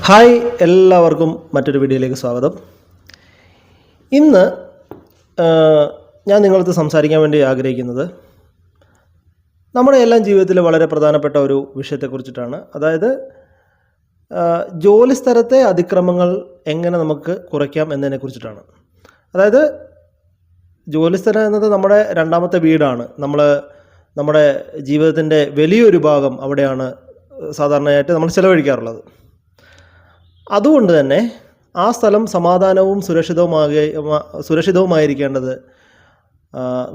Hi, എല്ലാവർക്കും മറ്റൊരു വീഡിയോയിലേക്ക് സ്വാഗതം. ഇന്ന് ഞാൻ നിങ്ങളടുത്ത് സംസാരിക്കാൻ വേണ്ടി ആഗ്രഹിക്കുന്നത് നമ്മുടെ എല്ലാം ജീവിതത്തിൽ വളരെ പ്രധാനപ്പെട്ട ഒരു വിഷയത്തെക്കുറിച്ചിട്ടാണ്. അതായത് ജോലിസ്ഥലത്തെ അതിക്രമങ്ങൾ എങ്ങനെ നമുക്ക് കുറയ്ക്കാം എന്നതിനെക്കുറിച്ചിട്ടാണ്. അതായത് ജോലിസ്ഥലം എന്നത് നമ്മുടെ രണ്ടാമത്തെ വീടാണ്. നമ്മുടെ ജീവിതത്തിൻ്റെ വലിയൊരു ഭാഗം അവിടെയാണ് സാധാരണയായിട്ട് നമ്മൾ ചിലവഴിക്കാറുള്ളത്. അതുകൊണ്ട് തന്നെ ആ സ്ഥലം സമാധാനവും സുരക്ഷിതവുമായിരിക്കേണ്ടത്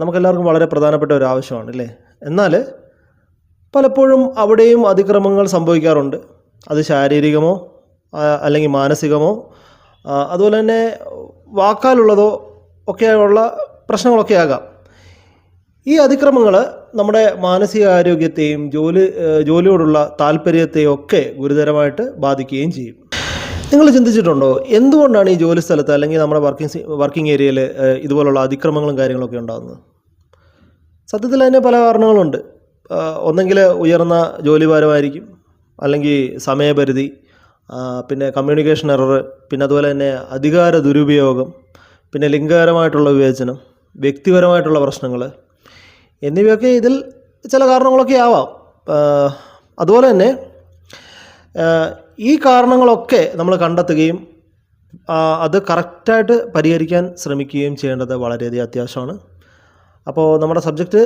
നമുക്കെല്ലാവർക്കും വളരെ പ്രധാനപ്പെട്ട ഒരു ആവശ്യമാണ്, അല്ലേ? എന്നാൽ പലപ്പോഴും അവിടെയും അതിക്രമങ്ങൾ സംഭവിക്കാറുണ്ട്. അത് ശാരീരികമോ അല്ലെങ്കിൽ മാനസികമോ അതുപോലെ തന്നെ വാക്കാലുള്ളതോ ഒക്കെയുള്ള പ്രശ്നങ്ങളൊക്കെ ആകാം. ഈ അതിക്രമങ്ങൾ നമ്മുടെ മാനസികാരോഗ്യത്തെയും ജോലിയോടുള്ള താല്പര്യത്തെയും ഒക്കെ ഗുരുതരമായിട്ട് ബാധിക്കുകയും ചെയ്യും. നിങ്ങൾ ചിന്തിച്ചിട്ടുണ്ടോ, എന്തുകൊണ്ടാണ് ഈ ജോലി സ്ഥലത്ത് അല്ലെങ്കിൽ നമ്മുടെ വർക്കിംഗ് ഏരിയയിൽ ഇതുപോലുള്ള അതിക്രമങ്ങളും കാര്യങ്ങളൊക്കെ ഉണ്ടാകുന്നത്? സത്യത്തിൽ അതിന് പല കാരണങ്ങളുണ്ട്. ഒന്നെങ്കിൽ ഉയർന്ന ജോലിഭാരമായിരിക്കും, അല്ലെങ്കിൽ സമയപരിധി, പിന്നെ കമ്മ്യൂണിക്കേഷൻ എറർ, പിന്നെ അതുപോലെ തന്നെ അധികാര ദുരുപയോഗം, പിന്നെ ലിംഗപരമായിട്ടുള്ള വിവേചനം, വ്യക്തിപരമായിട്ടുള്ള പ്രശ്നങ്ങൾ എന്നിവയൊക്കെ ഇതിൽ ചില കാരണങ്ങളൊക്കെ ആവാം. അതുപോലെ തന്നെ ഈ കാരണങ്ങളൊക്കെ നമ്മൾ കണ്ടെത്തുകയും അത് കറക്റ്റായിട്ട് പരിഹരിക്കാൻ ശ്രമിക്കുകയും ചെയ്യേണ്ടത് വളരെയധികം അത്യാവശ്യമാണ്. അപ്പോൾ നമ്മുടെ സബ്ജക്റ്റ്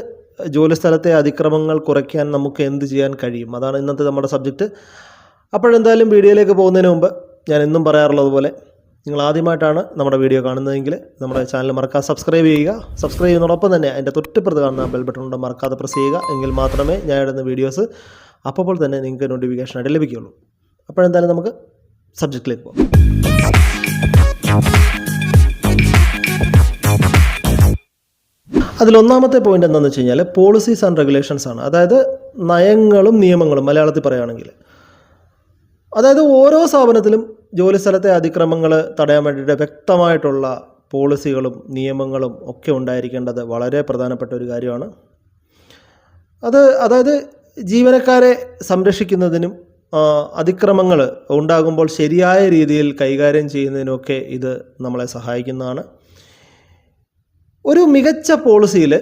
ജോലിസ്ഥലത്തെ അതിക്രമങ്ങൾ കുറയ്ക്കാൻ നമുക്ക് എന്ത് ചെയ്യാൻ കഴിയും, അതാണ് ഇന്നത്തെ നമ്മുടെ സബ്ജക്റ്റ്. അപ്പോഴെന്തായാലും വീഡിയോയിലേക്ക് പോകുന്നതിന് മുമ്പ് ഞാൻ എന്നും പറയാറുള്ളത് പോലെ, നിങ്ങൾ ആദ്യമായിട്ടാണ് നമ്മുടെ വീഡിയോ കാണുന്നതെങ്കിൽ നമ്മുടെ ചാനൽ മറക്കാതെ സബ്സ്ക്രൈബ് ചെയ്യുക. സബ്സ്ക്രൈബ് ചെയ്യുന്നതോടൊപ്പം തന്നെ അതിൻ്റെ തൊട്ടിപ്പുറത്ത് കാണുന്ന ബെൽ ബട്ടൺ മറക്കാതെ പ്രസ് ചെയ്യുക. എങ്കിൽ മാത്രമേ ഞാൻ ഇടുന്ന വീഡിയോസ് അപ്പോൾ തന്നെ നിങ്ങൾക്ക് നോട്ടിഫിക്കേഷനായിട്ട് ലഭിക്കുകയുള്ളൂ. അപ്പോഴെന്തായാലും നമുക്ക് സബ്ജക്റ്റിലേക്ക് പോകാം. അതിലൊന്നാമത്തെ പോയിൻ്റ് എന്താണെന്ന് വെച്ച് കഴിഞ്ഞാൽ പോളിസീസ് ആൻഡ് റെഗുലേഷൻസ് ആണ്. അതായത് നയങ്ങളും നിയമങ്ങളും മലയാളത്തിൽ പറയുകയാണെങ്കിൽ. അതായത് ഓരോ സ്ഥാപനത്തിലും ജോലിസ്ഥലത്തെ അതിക്രമങ്ങൾ തടയാൻ വേണ്ടിയിട്ട് വ്യക്തമായിട്ടുള്ള പോളിസികളും നിയമങ്ങളും ഒക്കെ ഉണ്ടായിരിക്കേണ്ടത് വളരെ പ്രധാനപ്പെട്ട ഒരു കാര്യമാണ്. അതായത് ജീവനക്കാരെ സംരക്ഷിക്കുന്നതിനും അതിക്രമങ്ങൾ ഉണ്ടാകുമ്പോൾ ശരിയായ രീതിയിൽ കൈകാര്യം ചെയ്യുന്നതിനൊക്കെ ഇത് നമ്മളെ സഹായിക്കുന്നതാണ്. ഒരു മികച്ച പോളിസിയിൽ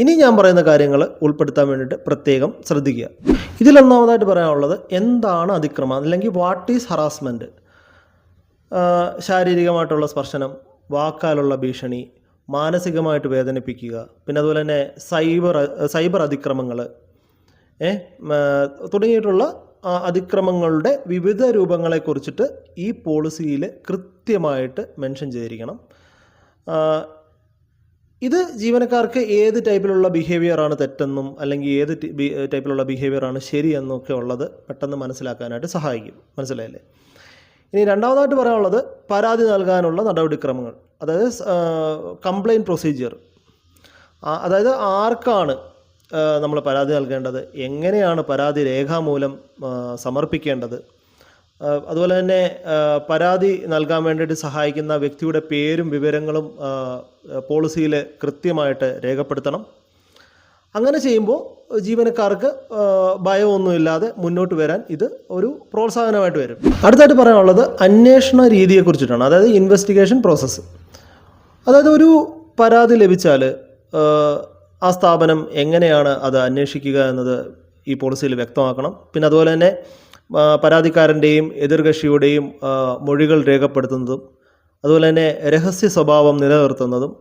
ഇനി ഞാൻ പറയുന്ന കാര്യങ്ങൾ ഉൾപ്പെടുത്താൻ വേണ്ടിയിട്ട് പ്രത്യേകം ശ്രദ്ധിക്കുക. ഇതിലൊന്നാമതായിട്ട് പറയാനുള്ളത് എന്താണ് അതിക്രമം, അല്ലെങ്കിൽ വാട്ട് ഈസ് ഹറാസ്മെൻറ്റ്. ശാരീരികമായിട്ടുള്ള സ്പർശനം, വാക്കാലുള്ള ഭീഷണി, മാനസികമായിട്ട് വേദനിപ്പിക്കുക, പിന്നെ അതുപോലെ തന്നെ സൈബർ അതിക്രമങ്ങൾ തുടങ്ങിയിട്ടുള്ള അതിക്രമങ്ങളുടെ വിവിധ രൂപങ്ങളെക്കുറിച്ചിട്ട് ഈ പോളിസിയിൽ കൃത്യമായിട്ട് മെൻഷൻ ചെയ്തിരിക്കണം. ഇത് ജീവനക്കാർക്ക് ഏത് ടൈപ്പിലുള്ള ബിഹേവിയറാണ് തെറ്റെന്നും അല്ലെങ്കിൽ ഏത് ടൈപ്പിലുള്ള ബിഹേവിയറാണ് ശരിയെന്നൊക്കെ ഉള്ളത് പെട്ടെന്ന് മനസ്സിലാക്കാനായിട്ട് സഹായിക്കും. മനസ്സിലായില്ലേ? ഇനി രണ്ടാമതായിട്ട് പറയാനുള്ളത് പരാതി നൽകാനുള്ള നടപടിക്രമങ്ങൾ, അതായത് കംപ്ലയിൻറ്റ് പ്രൊസീജിയർ. അതായത് ആർക്കാണ് നമ്മൾ പരാതി നൽകേണ്ടത്, എങ്ങനെയാണ് പരാതി രേഖാമൂലം സമർപ്പിക്കേണ്ടത്, അതുപോലെ തന്നെ പരാതി നൽകാൻ വേണ്ടിയിട്ട് സഹായിക്കുന്ന വ്യക്തിയുടെ പേരും വിവരങ്ങളും പോളിസിയിൽ കൃത്യമായിട്ട് രേഖപ്പെടുത്തണം. അങ്ങനെ ചെയ്യുമ്പോൾ ജീവനക്കാർക്ക് ഭയമൊന്നുമില്ലാതെ മുന്നോട്ട് വരാൻ ഇത് ഒരു പ്രോത്സാഹനമായിട്ട് വരും. അടുത്തായിട്ട് പറയാനുള്ളത് അന്വേഷണ രീതിയെക്കുറിച്ചിട്ടാണ്. അതായത് ഇൻവെസ്റ്റിഗേഷൻ പ്രോസസ്സ്. അതായത് ഒരു പരാതി ലഭിച്ചാൽ ആ സ്ഥാപനം എങ്ങനെയാണ് അത് അന്വേഷിക്കുക എന്നത് ഈ പോളിസിയിൽ വ്യക്തമാക്കണം. പിന്നെ അതുപോലെ തന്നെ പരാതിക്കാരൻ്റെയും എതിർകക്ഷിയുടെയും മൊഴികൾ രേഖപ്പെടുത്തുന്നതും, അതുപോലെ തന്നെ രഹസ്യ സ്വഭാവം നിലനിർത്തുന്നതും,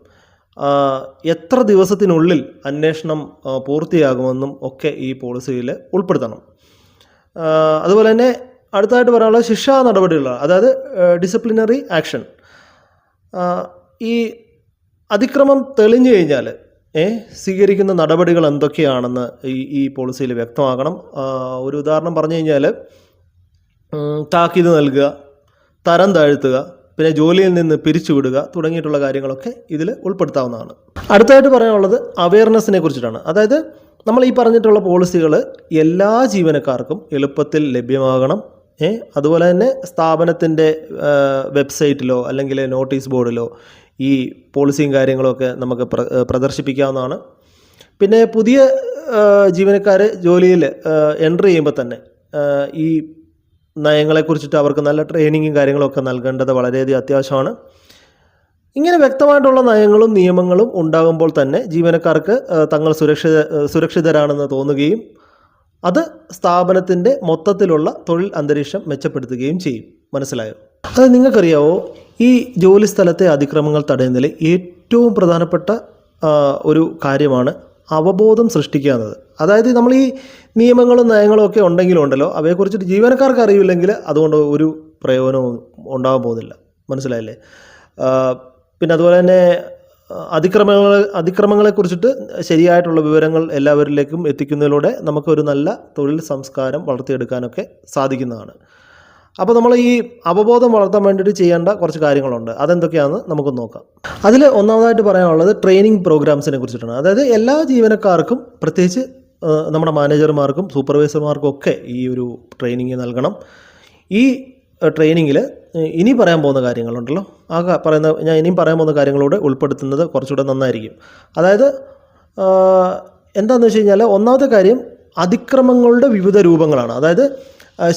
എത്ര ദിവസത്തിനുള്ളിൽ അന്വേഷണം പൂർത്തിയാകുമെന്നും ഒക്കെ ഈ പോളിസിയിൽ ഉൾപ്പെടുത്തണം. അതുപോലെ തന്നെ അടുത്തായിട്ട് പറയാനുള്ളത് ശിക്ഷാ നടപടികളാണ്. അതായത് ഡിസിപ്ലിനറി ആക്ഷൻ. ഈ അതിക്രമം തെളിഞ്ഞു കഴിഞ്ഞാൽ സ്വീകരിക്കുന്ന നടപടികൾ എന്തൊക്കെയാണെന്ന് ഈ പോളിസിയിൽ വ്യക്തമാക്കണം. ഒരു ഉദാഹരണം പറഞ്ഞു കഴിഞ്ഞാൽ താക്കീത് നൽകുക, തരം താഴ്ത്തുക, പിന്നെ ജോലിയിൽ നിന്ന് പിരിച്ചുവിടുക തുടങ്ങിയിട്ടുള്ള കാര്യങ്ങളൊക്കെ ഇതിൽ ഉൾപ്പെടുത്താവുന്നതാണ്. അടുത്തായിട്ട് പറയാനുള്ളത് അവെയർനെസ്സിനെ കുറിച്ചിട്ടാണ്. അതായത് നമ്മൾ ഈ പറഞ്ഞിട്ടുള്ള പോളിസികൾ എല്ലാ ജീവനക്കാർക്കും എളുപ്പത്തിൽ ലഭ്യമാകണം. അതുപോലെ തന്നെ സ്ഥാപനത്തിൻ്റെ വെബ്സൈറ്റിലോ അല്ലെങ്കിൽ നോട്ടീസ് ബോർഡിലോ ഈ പോളിസിയും കാര്യങ്ങളൊക്കെ നമുക്ക് പ്രദർശിപ്പിക്കാവുന്നതാണ്. പിന്നെ പുതിയ ജീവനക്കാരെ ജോലിയിൽ എൻട്രി ചെയ്യുമ്പോൾ തന്നെ ഈ നയങ്ങളെക്കുറിച്ചിട്ട് അവർക്ക് നല്ല ട്രെയിനിങ്ങും കാര്യങ്ങളൊക്കെ നൽകേണ്ടത് വളരെയധികം അത്യാവശ്യമാണ്. ഇങ്ങനെ വ്യക്തമായിട്ടുള്ള നയങ്ങളും നിയമങ്ങളും ഉണ്ടാകുമ്പോൾ തന്നെ ജീവനക്കാർക്ക് തങ്ങൾ സുരക്ഷിതരാണെന്ന് തോന്നുകയും അത് സ്ഥാപനത്തിൻ്റെ മൊത്തത്തിലുള്ള തൊഴിൽ അന്തരീക്ഷം മെച്ചപ്പെടുത്തുകയും ചെയ്യും. മനസ്സിലായോ? അത് നിങ്ങൾക്കറിയാവോ, ഈ ജോലി സ്ഥലത്തെ അതിക്രമങ്ങൾ തടയുന്നതിൽ ഏറ്റവും പ്രധാനപ്പെട്ട ഒരു കാര്യമാണ് അവബോധം സൃഷ്ടിക്കുക എന്നത്. അതായത് നമ്മൾ ഈ നിയമങ്ങളും നയങ്ങളും ഒക്കെ ഉണ്ടെങ്കിലും ഉണ്ടല്ലോ, അവയെക്കുറിച്ചിട്ട് ജീവനക്കാർക്ക് അറിയില്ലെങ്കിൽ അതുകൊണ്ട് ഒരു പ്രയോജനവും ഉണ്ടാകാൻ പോകുന്നില്ല. മനസ്സിലായില്ലേ? പിന്നെ അതുപോലെ തന്നെ അതിക്രമങ്ങളെക്കുറിച്ചിട്ട് ശരിയായിട്ടുള്ള വിവരങ്ങൾ എല്ലാവരിലേക്കും എത്തിക്കുന്നതിലൂടെ നമുക്കൊരു നല്ല തൊഴിൽ സംസ്കാരം വളർത്തിയെടുക്കാനൊക്കെ സാധിക്കുന്നതാണ്. അപ്പോൾ നമ്മൾ ഈ അവബോധം വളർത്താൻ വേണ്ടിയിട്ട് ചെയ്യേണ്ട കുറച്ച് കാര്യങ്ങളുണ്ട്. അതെന്തൊക്കെയാണെന്ന് നമുക്ക് നോക്കാം. അതിൽ ഒന്നാമതായിട്ട് പറയാനുള്ളത് ട്രെയിനിങ് പ്രോഗ്രാംസിനെ കുറിച്ചിട്ടാണ്. അതായത് എല്ലാ ജീവനക്കാർക്കും, പ്രത്യേകിച്ച് നമ്മുടെ മാനേജർമാർക്കും സൂപ്പർവൈസർമാർക്കും ഒക്കെ ഈ ഒരു ട്രെയിനിങ് നൽകണം. ഈ ട്രെയിനിങ്ങിൽ ഇനി പറയാൻ പോകുന്ന കാര്യങ്ങളുണ്ടല്ലോ, ഞാൻ ഇനിയും പറയാൻ പോകുന്ന കാര്യങ്ങളോട് ഉൾപ്പെടുത്തുന്നത് കുറച്ചുകൂടെ നന്നായിരിക്കും. അതായത് എന്താണെന്ന് വെച്ച് കഴിഞ്ഞാൽ, ഒന്നാമത്തെ കാര്യം അതിക്രമങ്ങളുടെ വിവിധ രൂപങ്ങളാണ്. അതായത്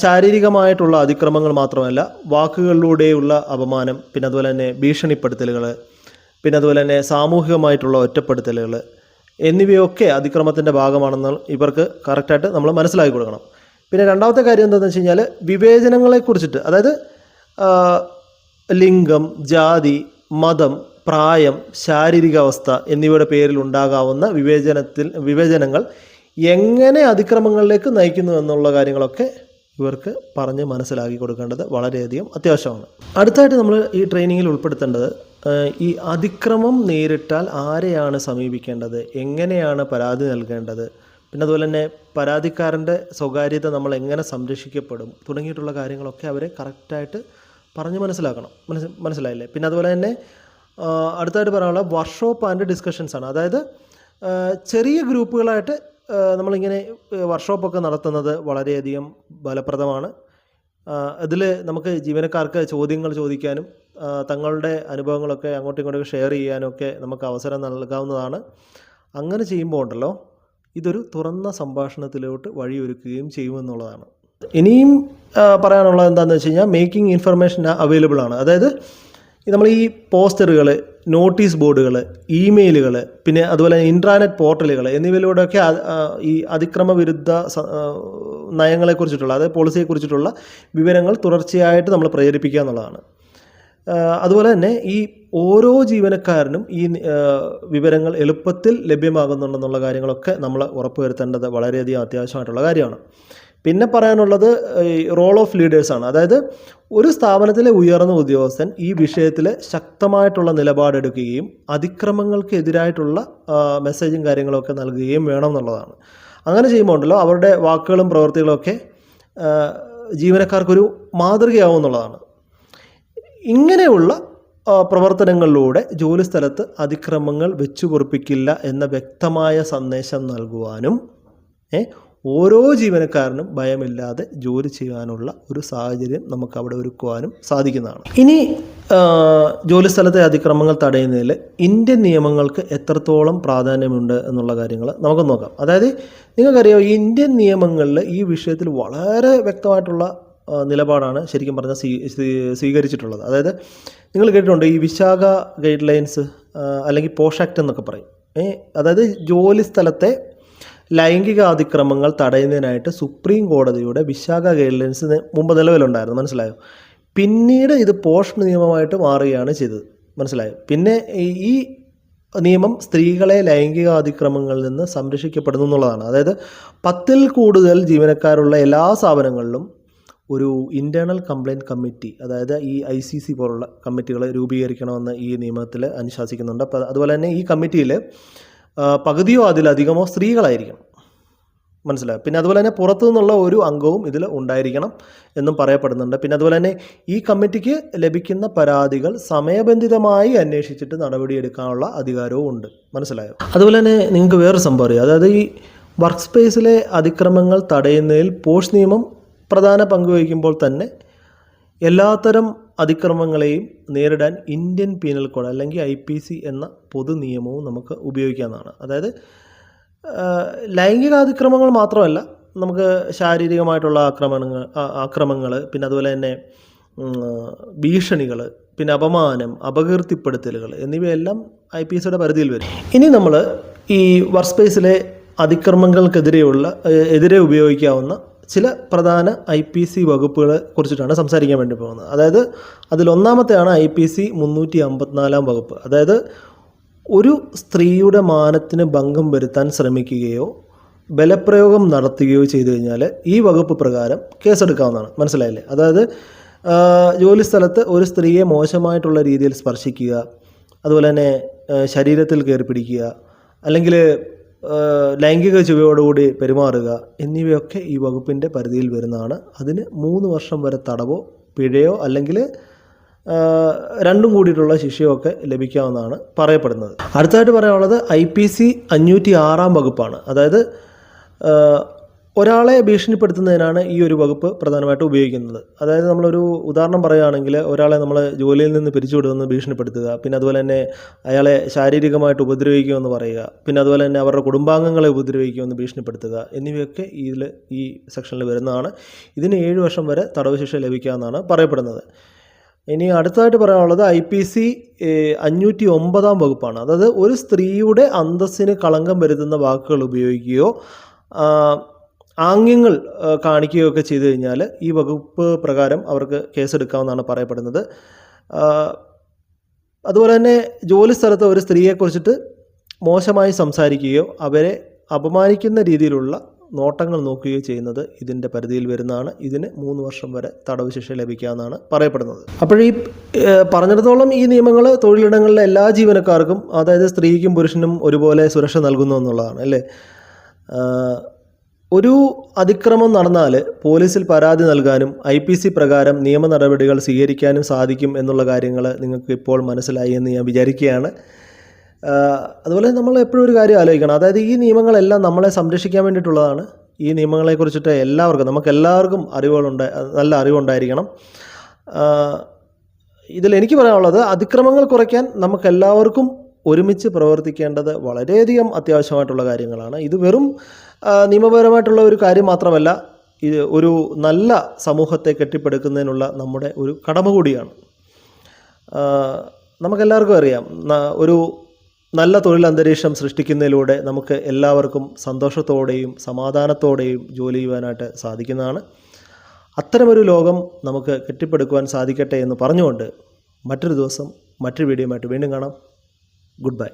ശാരീരികമായിട്ടുള്ള അതിക്രമങ്ങൾ മാത്രമല്ല, വാക്കുകളിലൂടെയുള്ള അപമാനം, പിന്നെ അതുപോലെ തന്നെ ഭീഷണിപ്പെടുത്തലുകൾ, പിന്നെ അതുപോലെ തന്നെ സാമൂഹികമായിട്ടുള്ള ഒറ്റപ്പെടുത്തലുകൾ എന്നിവയൊക്കെ അതിക്രമത്തിൻ്റെ ഭാഗമാണെന്ന് ഇവർക്ക് കറക്റ്റായിട്ട് നമ്മൾ മനസ്സിലാക്കി കൊടുക്കണം. പിന്നെ രണ്ടാമത്തെ കാര്യം എന്താണെന്ന് വെച്ച് കഴിഞ്ഞാൽ, വിവേചനങ്ങളെക്കുറിച്ചിട്ട്, അതായത് ലിംഗം, ജാതി, മതം, പ്രായം, ശാരീരികാവസ്ഥ എന്നിവയുടെ പേരിൽ ഉണ്ടാകാവുന്ന വിവേചനങ്ങൾ എങ്ങനെ അതിക്രമങ്ങളിലേക്ക് നയിക്കുന്നു എന്നുള്ള കാര്യങ്ങളൊക്കെ ഇവർക്ക് പറഞ്ഞ് മനസ്സിലാക്കി കൊടുക്കേണ്ടത് വളരെയധികം അത്യാവശ്യമാണ്. അടുത്തായിട്ട് നമ്മൾ ഈ ട്രെയിനിങ്ങിൽ ഉൾപ്പെടുത്തേണ്ടത്, ഈ അതിക്രമം നേരിട്ടാൽ ആരെയാണ് സമീപിക്കേണ്ടത്, എങ്ങനെയാണ് പരാതി നൽകേണ്ടത്, പിന്നെ അതുപോലെ തന്നെ പരാതിക്കാരൻ്റെ സ്വകാര്യത നമ്മൾ എങ്ങനെ സംരക്ഷിക്കപ്പെടും തുടങ്ങിയിട്ടുള്ള കാര്യങ്ങളൊക്കെ അവരെ കറക്റ്റായിട്ട് പറഞ്ഞ് മനസ്സിലാക്കണം. മനസ്സിലായില്ലേ? പിന്നെ അതുപോലെ തന്നെ അടുത്തായിട്ട് പറയാനുള്ള വർക്ക്ഷോപ്പ് ആൻഡ് ഡിസ്കഷൻസ് ആണ്. അതായത് ചെറിയ ഗ്രൂപ്പുകളായിട്ട് നമ്മളിങ്ങനെ വർക്ക്ഷോപ്പൊക്കെ നടത്തുന്നത് വളരെയധികം ഫലപ്രദമാണ്. ഇതിൽ നമുക്ക് ജീവനക്കാർക്ക് ചോദ്യങ്ങൾ ചോദിക്കാനും തങ്ങളുടെ അനുഭവങ്ങളൊക്കെ അങ്ങോട്ടും ഇങ്ങോട്ടും ഷെയർ ചെയ്യാനും ഒക്കെ നമുക്ക് അവസരം നൽകാവുന്നതാണ്. അങ്ങനെ ചെയ്യുമ്പോൾ ഉണ്ടല്ലോ, ഇതൊരു തുറന്ന സംഭാഷണത്തിലോട്ട് വഴിയൊരുക്കുകയും ചെയ്യുമെന്നുള്ളതാണ്. ഇനിയും പറയാനുള്ളത് എന്താണെന്ന് വെച്ച് കഴിഞ്ഞാൽ, മേക്കിംഗ് ഇൻഫർമേഷൻ അവൈലബിൾ ആണ്. അതായത് നമ്മൾ ഈ പോസ്റ്ററുകൾ, നോട്ടീസ് ബോർഡുകൾ, ഇമെയിലുകൾ, പിന്നെ അതുപോലെ ഇൻട്രാനെറ്റ് പോർട്ടലുകൾ എന്നിവയിലൂടെയൊക്കെ ഈ അതിക്രമ വിരുദ്ധ നയങ്ങളെക്കുറിച്ചിട്ടുള്ള, അതായത് പോളിസിയെക്കുറിച്ചിട്ടുള്ള വിവരങ്ങൾ തുടർച്ചയായിട്ട് നമ്മൾ പ്രചരിപ്പിക്കുക എന്നുള്ളതാണ്. അതുപോലെ തന്നെ ഈ ഓരോ ജീവനക്കാരനും ഈ വിവരങ്ങൾ എളുപ്പത്തിൽ ലഭ്യമാകുന്നുണ്ടെന്നുള്ള കാര്യങ്ങളൊക്കെ നമ്മൾ ഉറപ്പുവരുത്തേണ്ടത് വളരെയധികം അത്യാവശ്യമായിട്ടുള്ള കാര്യമാണ്. പിന്നെ പറയാനുള്ളത് റോൾ ഓഫ് ലീഡേഴ്സാണ്. അതായത് ഒരു സ്ഥാപനത്തിലെ ഉയർന്ന ഉദ്യോഗസ്ഥൻ ഈ വിഷയത്തിൽ ശക്തമായിട്ടുള്ള നിലപാടെടുക്കുകയും അതിക്രമങ്ങൾക്കെതിരായിട്ടുള്ള മെസ്സേജും കാര്യങ്ങളൊക്കെ നൽകുകയും വേണം എന്നുള്ളതാണ്. അങ്ങനെ ചെയ്യുമ്പോൾ ഉണ്ടല്ലോ, അവരുടെ വാക്കുകളും പ്രവൃത്തികളൊക്കെ ജീവനക്കാർക്കൊരു മാതൃകയാവും എന്നുള്ളതാണ്. ഇങ്ങനെയുള്ള പ്രവർത്തനങ്ങളിലൂടെ ജോലിസ്ഥലത്ത് അതിക്രമങ്ങൾ വെച്ചു പൊറുപ്പിക്കില്ല എന്ന വ്യക്തമായ സന്ദേശം നൽകുവാനും ഓരോ ജീവനക്കാരനും ഭയമില്ലാതെ ജോലി ചെയ്യാനുള്ള ഒരു സാഹചര്യം നമുക്ക് അവിടെ ഒരുക്കുവാനും സാധിക്കുന്നതാണ്. ഇനി ജോലിസ്ഥലത്തെ അതിക്രമങ്ങൾ തടയുന്നതിൽ ഇന്ത്യൻ നിയമങ്ങൾക്ക് എത്രത്തോളം പ്രാധാന്യമുണ്ട് എന്നുള്ള കാര്യങ്ങൾ നമുക്ക് നോക്കാം. അതായത് നിങ്ങൾക്കറിയാം, ഇന്ത്യൻ നിയമങ്ങളിൽ ഈ വിഷയത്തിൽ വളരെ വ്യക്തമായിട്ടുള്ള നിലപാടാണ് ശരിക്കും പറഞ്ഞാൽ സ്വീകരിച്ചിട്ടുള്ളത്. അതായത് നിങ്ങൾ കേട്ടിട്ടുണ്ട് ഈ വിശാഖ ഗൈഡ് ലൈൻസ് അല്ലെങ്കിൽ പോഷ് ആക്ട് എന്നൊക്കെ പറയും. അതായത് ജോലി സ്ഥലത്തെ ലൈംഗിക അതിക്രമങ്ങൾ തടയുന്നതിനായിട്ട് സുപ്രീം കോടതിയുടെ വിശാഖ ഗൈഡ് ലൈൻസ് മുമ്പ് നിലവിലുണ്ടായിരുന്നു. മനസ്സിലായോ? പിന്നീട് ഇത് പോഷ് നിയമമായിട്ട് മാറുകയാണ് ചെയ്തത്. മനസ്സിലായോ? പിന്നെ ഈ നിയമം സ്ത്രീകളെ ലൈംഗിക അതിക്രമങ്ങളിൽ നിന്ന് സംരക്ഷിക്കപ്പെടുന്നു എന്നുള്ളതാണ്. അതായത് 10ൽ കൂടുതൽ ജീവനക്കാരുള്ള എല്ലാ സ്ഥാപനങ്ങളിലും ഒരു ഇൻറ്റേർണൽ കംപ്ലയിൻറ്റ് കമ്മിറ്റി, അതായത് ഈ ICC പോലുള്ള കമ്മിറ്റികൾ രൂപീകരിക്കണമെന്ന് ഈ നിയമത്തിൽ അനുശാസിക്കുന്നുണ്ട്. അപ്പോൾ അതുപോലെ തന്നെ ഈ കമ്മിറ്റിയിൽ പകുതിയോ അതിലധികമോ സ്ത്രീകളായിരിക്കണം. മനസ്സിലായോ? പിന്നെ അതുപോലെ തന്നെ പുറത്തു നിന്നുള്ള ഒരു അംഗവും ഇതിൽ ഉണ്ടായിരിക്കണം എന്നും പറയപ്പെടുന്നുണ്ട്. പിന്നെ അതുപോലെ തന്നെ ഈ കമ്മിറ്റിക്ക് ലഭിക്കുന്ന പരാതികൾ സമയബന്ധിതമായി അന്വേഷിച്ചിട്ട് നടപടിയെടുക്കാനുള്ള അധികാരവും ഉണ്ട്. മനസ്സിലായോ? അതുപോലെ തന്നെ നിങ്ങൾക്ക് വേറൊരു സംഭവം അറിയാം. അതായത് ഈ വർക്ക് സ്പേസിലെ അതിക്രമങ്ങൾ തടയുന്നതിൽ പോഷ് നിയമം പ്രധാന പങ്ക് വഹിക്കുമ്പോൾ തന്നെ എല്ലാത്തരം അതിക്രമങ്ങളെയും നേരിടാൻ ഇന്ത്യൻ പീനൽ കോഡ് അല്ലെങ്കിൽ IPC എന്ന പൊതു നിയമവും നമുക്ക് ഉപയോഗിക്കാവുന്നതാണ്. അതായത് ലൈംഗിക അതിക്രമങ്ങൾ മാത്രമല്ല, നമുക്ക് ശാരീരികമായിട്ടുള്ള ആക്രമങ്ങൾ പിന്നെ അതുപോലെ തന്നെ ഭീഷണികൾ, പിന്നെ അപമാനം, അപകീർത്തിപ്പെടുത്തലുകൾ എന്നിവയെല്ലാം IPCയുടെ പരിധിയിൽ വരും. ഇനി നമ്മൾ ഈ വർക്ക് സ്പേസിലെ എതിരെ ഉപയോഗിക്കാവുന്ന ചില പ്രധാന IPC വകുപ്പുകളെ കുറിച്ചിട്ടാണ് സംസാരിക്കാൻ വേണ്ടി പോകുന്നത്. അതായത് അതിലൊന്നാമത്തെയാണ് IPC 354 വകുപ്പ്. അതായത് ഒരു സ്ത്രീയുടെ മാനത്തിന് ഭംഗം വരുത്താൻ ശ്രമിക്കുകയോ ബലപ്രയോഗം നടത്തുകയോ ചെയ്തു കഴിഞ്ഞാൽ ഈ വകുപ്പ് പ്രകാരം കേസെടുക്കാവുന്നതാണ്. മനസ്സിലായില്ലേ? അതായത് ജോലിസ്ഥലത്ത് ഒരു സ്ത്രീയെ മോശമായിട്ടുള്ള രീതിയിൽ സ്പർശിക്കുക, അതുപോലെ തന്നെ ശരീരത്തിൽ കയറി പിടിക്കുക, അല്ലെങ്കിൽ ലൈംഗിക ചുവയോടുകൂടി പെരുമാറുക എന്നിവയൊക്കെ ഈ വകുപ്പിൻ്റെ പരിധിയിൽ വരുന്നതാണ്. അതിന് 3 വർഷം വരെ തടവോ പിഴയോ അല്ലെങ്കിൽ രണ്ടും കൂടിയിട്ടുള്ള ശിക്ഷയോ ഒക്കെ ലഭിക്കാവുന്നതാണ് പറയപ്പെടുന്നത്. അടുത്തായിട്ട് പറയാനുള്ളത് IPC 506 വകുപ്പാണ്. അതായത് ഒരാളെ ഭീഷണിപ്പെടുത്തുന്നതിനാണ് ഈ ഒരു വകുപ്പ് പ്രധാനമായിട്ടും ഉപയോഗിക്കുന്നത്. അതായത് നമ്മളൊരു ഉദാഹരണം പറയുകയാണെങ്കിൽ, ഒരാളെ നമ്മൾ ജോലിയിൽ നിന്ന് പിരിച്ചുവിടുമെന്ന് ഭീഷണിപ്പെടുത്തുക, പിന്നെ അതുപോലെ തന്നെ അയാളെ ശാരീരികമായിട്ട് ഉപദ്രവിക്കുമെന്ന് പറയുക, പിന്നെ അതുപോലെ തന്നെ അവരുടെ കുടുംബാംഗങ്ങളെ ഉപദ്രവിക്കുമെന്ന് ഭീഷണിപ്പെടുത്തുക എന്നിവയൊക്കെ ഈ സെക്ഷനിൽ വരുന്നതാണ്. ഇതിന് 7 വർഷം വരെ തടവ് ശിക്ഷ ലഭിക്കാമെന്നാണ് പറയപ്പെടുന്നത്. ഇനി അടുത്തതായിട്ട് പറയാനുള്ളത് IPC 509 വകുപ്പാണ്. അതായത് ഒരു സ്ത്രീയുടെ അന്തസ്സിന് കളങ്കം വരുത്തുന്ന വാക്കുകൾ ഉപയോഗിക്കുകയോ ആംഗ്യങ്ങൾ കാണിക്കുകയോ ഒക്കെ ചെയ്തു കഴിഞ്ഞാൽ ഈ വകുപ്പ് പ്രകാരം അവർക്ക് കേസെടുക്കാമെന്നാണ് പറയപ്പെടുന്നത്. അതുപോലെ തന്നെ ജോലി സ്ഥലത്ത് ഒരു സ്ത്രീയെക്കുറിച്ചിട്ട് മോശമായി സംസാരിക്കുകയോ അവരെ അപമാനിക്കുന്ന രീതിയിലുള്ള നോട്ടങ്ങൾ നോക്കുകയോ ചെയ്യുന്നത് ഇതിൻ്റെ പരിധിയിൽ വരുന്നതാണ്. ഇതിന് 3 വർഷം വരെ തടവ് ശിക്ഷ ലഭിക്കാമെന്നാണ് പറയപ്പെടുന്നത്. അപ്പോൾ ഈ പറഞ്ഞിടത്തോളം ഈ നിയമങ്ങൾ തൊഴിലിടങ്ങളിലെ എല്ലാ ജീവനക്കാർക്കും, അതായത് സ്ത്രീക്കും പുരുഷനും ഒരുപോലെ സുരക്ഷ നൽകുന്നു എന്നുള്ളതാണ് അല്ലേ. ഒരു അതിക്രമം നടന്നാൽ പോലീസിൽ പരാതി നൽകാനും IPC പ്രകാരം നിയമ നടപടികൾ സ്വീകരിക്കാനും സാധിക്കും എന്നുള്ള കാര്യങ്ങൾ നിങ്ങൾക്ക് ഇപ്പോൾ മനസ്സിലായി എന്ന് ഞാൻ വിചാരിക്കുകയാണ്. അതുപോലെ നമ്മൾ എപ്പോഴും ഒരു കാര്യം ആലോചിക്കണം, അതായത് ഈ നിയമങ്ങളെല്ലാം നമ്മളെ സംരക്ഷിക്കാൻ വേണ്ടിയിട്ടുള്ളതാണ്. ഈ നിയമങ്ങളെക്കുറിച്ചിട്ട് നമുക്കെല്ലാവർക്കും നല്ല അറിവുണ്ടായിരിക്കണം. ഇതിലെനിക്ക് പറയാനുള്ളത്, അതിക്രമങ്ങൾ കുറയ്ക്കാൻ നമുക്കെല്ലാവർക്കും ഒരുമിച്ച് പ്രവർത്തിക്കേണ്ടത് വളരെയധികം അത്യാവശ്യമായിട്ടുള്ള കാര്യങ്ങളാണ്. ഇത് വെറും നിയമപരമായിട്ടുള്ള ഒരു കാര്യം മാത്രമല്ല, ഇത് ഒരു നല്ല സമൂഹത്തെ കെട്ടിപ്പടുക്കുന്നതിനുള്ള നമ്മുടെ ഒരു കടമ കൂടിയാണ്. നമുക്കെല്ലാവർക്കും അറിയാം, ഒരു നല്ല തൊഴിൽ അന്തരീക്ഷം സൃഷ്ടിക്കുന്നതിലൂടെ നമുക്ക് എല്ലാവർക്കും സന്തോഷത്തോടെയും സമാധാനത്തോടെയും ജോലി ചെയ്യുവാനായിട്ട് സാധിക്കുന്നതാണ്. അത്തരമൊരു ലോകം നമുക്ക് കെട്ടിപ്പടുക്കുവാൻ സാധിക്കട്ടെ എന്ന് പറഞ്ഞുകൊണ്ട് മറ്റൊരു ദിവസം മറ്റൊരു വീഡിയോയുമായിട്ട് വീണ്ടും കാണാം. Good bye.